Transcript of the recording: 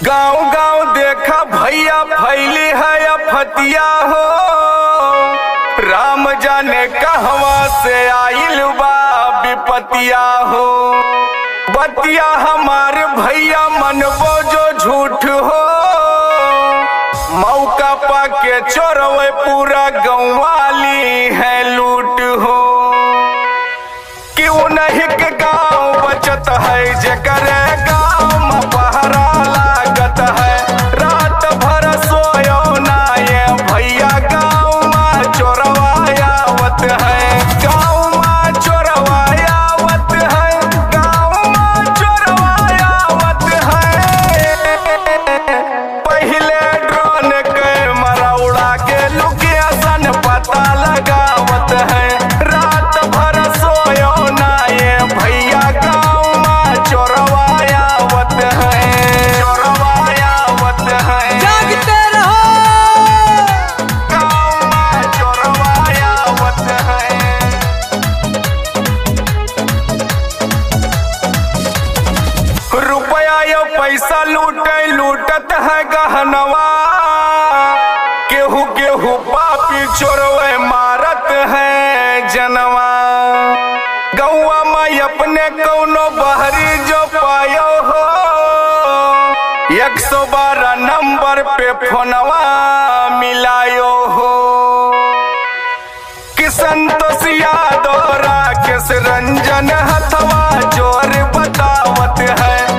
गांव गांव देखा भैया फैली है अफतिया हो। राम जाने कहवा से आइल बा विपतिया हो। बतिया हमारे भैया मनबो जो झूठ हो। मौका पाके चोरवे पूरा गंवाली है लूट हो। क्यों नहीं के गाँव बचत है जकरे गाँव में पहरा लागत है। रात भर सोयो ना ये भैया गाँव में चोरवा आवत है। गाँव में चोरवा आवत है। गाँव में चोरवा आवत है। पहले ड्रोन के मरा उड़ा के लोकेशन पता लगावत है। रात भर सोयो ना ये भैया गाँव में चोरवा आवत है। चोरवा आवत है। जागते रहो। गाँव में चोरवा आवत है। रुपया यो पैसा लूटे लूटत है गहनवा। केहू केहू पापी चोरवे मारत है जनवा। गौवा में अपने कौनो बहरी जो पायो हो। 112 नंबर पे फोनवा मिलायो हो। किशन तो यादव राकेश रंजन हथवा जोर बतावत है।